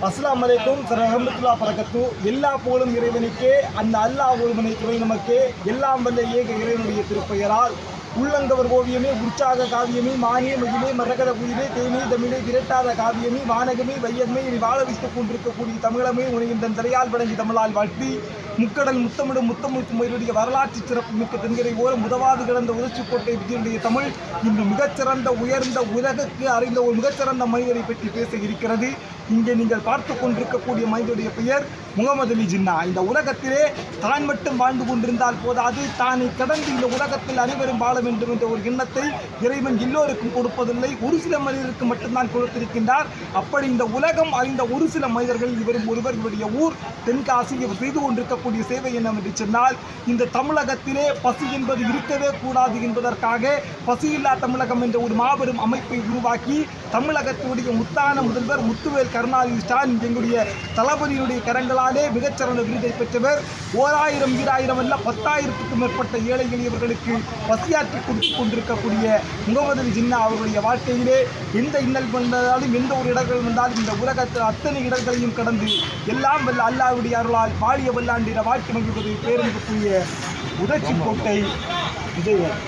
அஸ்ஸலாமு அலைக்கும் ரஹ்மத்துல்லாஹி பரக்கத்து. எல்லா புகழும் இறைவனுக்கே, அந்த அல்லாஹ் ஒருவனை துணை நமக்கே. எல்லாம் வல்ல ஏக இறைவனுடைய திருப்பெயரால் உள்ளங்கவர் ஓவியமே, உற்சாக காவியமே, மானிய மகிமே, மரகத குயிலே, தேனே தமிழே, திரட்டாத காவியமே, வானகமே, வையகமே, இனி வாழ வைத்துக் கொண்டிருக்கக்கூடிய தமிழமே உனையின் தலையால் வழங்கி தமிழால் வாழ்த்தி முக்கடல் முத்தமிடும் முத்தமிழ்த்துடைய வரலாற்று சிறப்பு மிக்க தென்கரை ஓரம் முதவாது கிடந்த உதச்சிக்கோட்டை விஜயனுடைய தமிழ் இன்று மிகச்சிறந்த உயர்ந்த உலகுக்கு அறிந்த ஒரு மிகச்சிறந்த மனிதரை பற்றி பேச இருக்கிறது. இங்கே நீங்கள் பார்த்து கொண்டிருக்கக்கூடிய மனிதனுடைய பெயர் முகமது அலி ஜின்னா. இந்த உலகத்திலே தான் மட்டும் வாழ்ந்து கொண்டிருந்தால் போதாது, தானை கடந்து இந்த உலகத்தில் அனைவரும் வாழ வேண்டும் என்ற ஒரு எண்ணத்தை இறைவன் எல்லோருக்கும் கொடுப்பதில்லை, ஒரு சில மனிதருக்கு மட்டும்தான் கொடுத்திருக்கின்றார். அப்படி இந்த உலகம் அறிந்த ஒரு சில மனிதர்கள் இவரும் ஒருவர். இவருடைய ஊர் தென்காசி. இவர் செய்து கொண்டிருக்கக்கூடிய சேவை என்னவென்று சொன்னால், இந்த தமிழகத்திலே பசி என்பது இருக்கவே கூடாது என்பதற்காக பசியில்லா தமிழகம் என்ற ஒரு மாபெரும் அமைப்பை உருவாக்கி தமிழகத்தினுடைய முத்தான முதல்வர் முத்துவேல் கருணாநிதி ஸ்டாலின் எங்களுடைய தளபதியினுடைய கரங்களாலே மிகச்சிறந்த விருதை பெற்றவர். 1000 2000 அல்ல 10,000க்கும் மேற்பட்ட ஏழை எளியவர்களுக்கு பசியாற்றி கொடுத்து கொண்டிருக்கக்கூடிய முகமது அலி ஜின்னா அவர்களுடைய வாழ்க்கையிலே எந்த இன்னல் வந்தாலும், எந்த ஒரு இடர்கள் வந்தாலும் இந்த உலகத்தில் அத்தனை இடங்களையும் கடந்து எல்லாம் வல்ல அல்லாஹ்வுடைய அருளால் வாழிய வல்லாண்டின வாழ்க்கை மகிழ்வது பேருந்துக்குரிய உதச்சிக்கோட்டை விஜயன்.